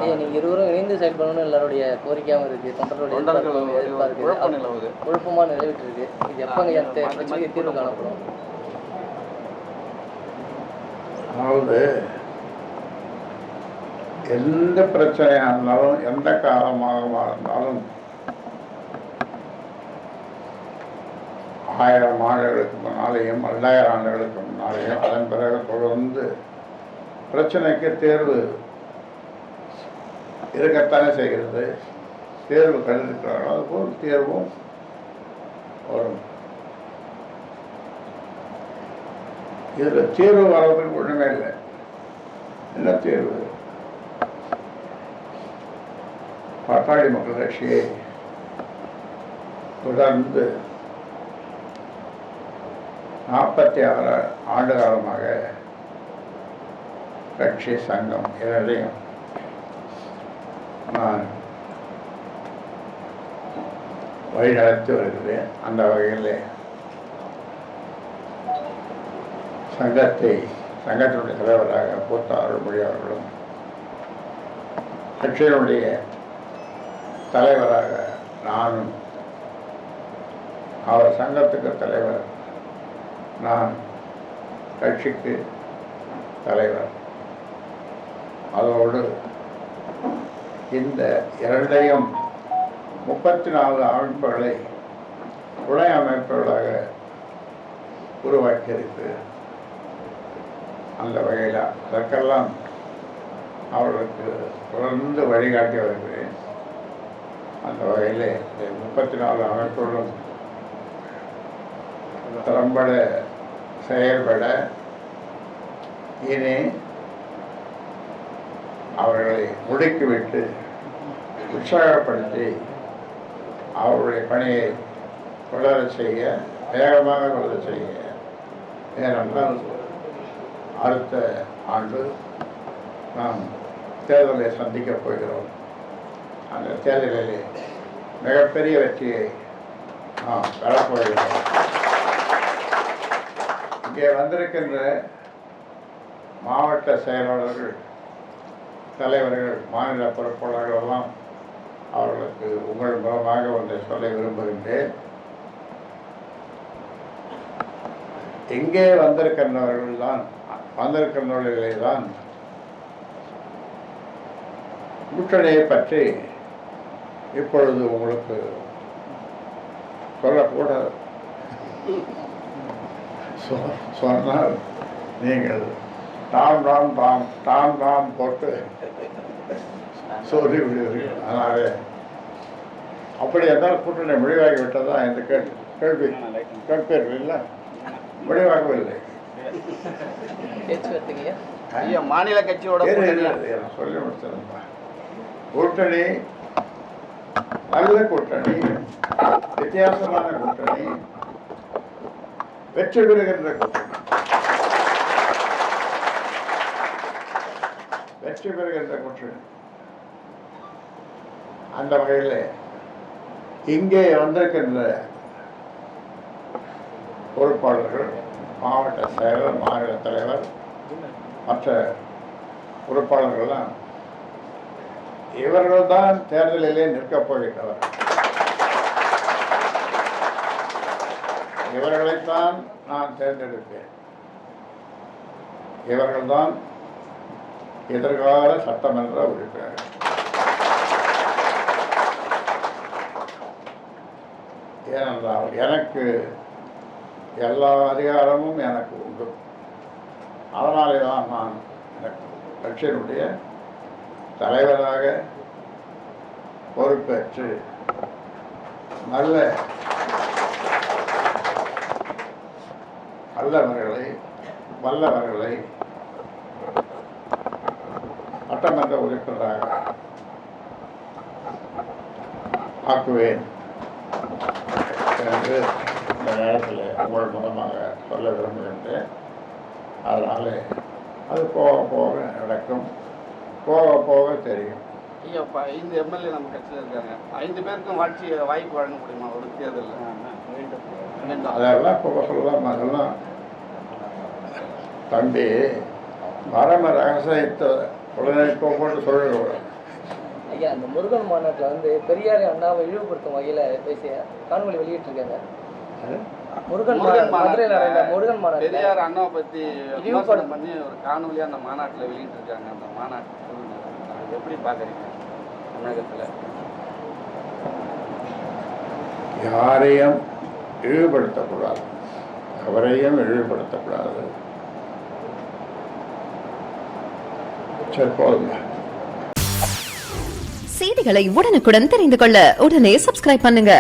நீங்கள் இருவரும் இணைந்து செயல்படணும்னு எல்லாருடைய கோரிக்கையாகவும் இருக்குது. தொண்டர்களுடைய எதிர்பார்க்குது, குழப்பமாக நிலவிட்டு இருக்கு. இது எப்போங்க பிரச்சனைக்கு தீர்வு காணப்படும்? அதாவது எந்த பிரச்சனையாக இருந்தாலும் எந்த காலமாக இருந்தாலும் 1000 ஆண்டுகளுக்கு முன்னாலேயும் 2000 ஆண்டுகளுக்கு முன்னாலேயும் அதன் பிறகு தொடர்ந்து பிரச்சனைக்கு தேர்வு இருக்கத்தானே செய்கிறது. தேர்வு கண்டிருக்கிறார்கள், அதுபோல் தேர்வும் வரும். இதில் தீர்வு வர்றதுக்கு ஒன்றுமே இல்லை. என்ன தீர்வு? பாட்டாளி மக்கள் கட்சியை தொடர்ந்து 46 ஆண்டு காலமாக கட்சி சங்கம் இரண்டையும் நான் வழிநடத்தி வருகிறேன். அந்த வகையில் சங்கத்தினுடைய தலைவராக பூத்த அருள்மொழி அவர்களும், கட்சியினுடைய தலைவராக நானும், அவர் சங்கத்துக்கு தலைவர், நான் கட்சிக்கு தலைவர். அதோடு இந்த இரண்டையும் 34 அமைப்புகளை துணை அமைப்புகளாக உருவாக்கியிருக்கு. அந்த வகையில் அதற்கெல்லாம் அவர்களுக்கு தொடர்ந்து வழிகாட்டி வருகிறேன். அந்த வகையில் 34 அமைப்புகளும் திறம்பட செயல்பட இனி அவர்களை முடுக்கிவிட்டு உற்சாகப்படுத்தி அவருடைய பணியை தொடர செய்ய, வேகமாக தொடர செய்ய. ஏனென்றால் அடுத்த ஆண்டு நாம் தேர்தலை சந்திக்கப் போகிறோம். அந்த தேர்தலிலே மிகப்பெரிய வெற்றியை நாம் பெறப்போகிறோம். இங்கே வந்திருக்கின்ற மாவட்ட செயலாளர்கள், தலைவர்கள், மாநில பொறுப்பாளர்கள் எல்லாம் அவர்களுக்கு உங்கள் மூலமாக ஒன்றை சொல்ல விரும்புகின்றேன். இங்கே வந்திருக்கின்றவர்களிலே தான் கூட்டணியை பற்றி இப்பொழுது உங்களுக்கு சொல்லக்கூடாது. சொன்னால் நீங்கள் டாம் போட்டு சொல்லி விடுவீர்கள். அதனாலே அப்படி இருந்தால் கூட்டணி முடிவாகி விட்டதா என்று கேள்வி கேட்பீர்கள். இல்லை, முடிவாகவில்லை. மாநில கட்சியோட சொல்லி முடிச்சிருந்தா கூட்டணி நல்ல கூட்டணி, வித்தியாசமான கூட்டணி, வெற்றி பெறுகின்ற கூட்டணி, வெற்றி பெறுகின்ற கூட்டணி. அந்த வகையில் இங்கே வந்திருக்கின்ற பொறுப்பாளர்கள், மாவட்ட செயலர், மாநில தலைவர், மற்ற பொறுப்பாளர்கள்லாம் இவர்கள்தான் தேர்தலிலே நிற்கப் போகின்றவர். இவர்களைத்தான் நான் தேர்ந்தெடுப்பேன். இவர்கள்தான் எதிர்கால சட்டமன்ற உறுப்பினர்கள். ஏனென்றால் எனக்கு எல்லா அதிகாரமும் எனக்கு உண்டு. அதனாலே தான் நான் எனக்கு கட்சியினுடைய தலைவராக பொறுப்பேற்று வல்லவர்களை சட்டமன்ற உறுப்பினராக ஆக்குவேன் என்று இந்த நேரத்தில் உங்கள் மூலமாக சொல்ல விரும்புகின்றேன். அதனால் அது போக போக நடக்கும், போக போக தெரியும். ஐயா, 5 எம்எல்ஏ நம்ம கட்சியில் இருக்காங்க. 5 பேருக்கும் வாய்ப்பு வழங்க முடியுமா ஒரு தேர்தலில்? அதெல்லாம் போக சொல்லலாம். அதெல்லாம் தம்பி, மரம ரகசியத்தை உடனே போட்டு ஐயா அந்த முருகன் மாநாட்டில் வந்து பெரியாரை அண்ணாவை இழிவுபடுத்தும் வகையில் பேசிய காணொலி வெளியிட்டிருக்காங்க. முருகன் மதுரையில் நடந்த முருகன் மாநாடு பெரியார் அண்ணாவை பற்றி விமர்சனம் பண்ணி ஒரு காணொலியாக அந்த மாநாட்டில் வெளியிட்டிருக்காங்க. அந்த மாநாட்டு எப்படி பார்க்குறீங்க தமிழகத்தில்? யாரையும் இழிவுபடுத்தக்கூடாது, அவரையும் இழிவுபடுத்தக்கூடாது. சரி, போதுங்க. செய்திகளை உடனுக்குடன் தெரிந்து கொள்ள உடனே சப்ஸ்கிரைப் பண்ணுங்க.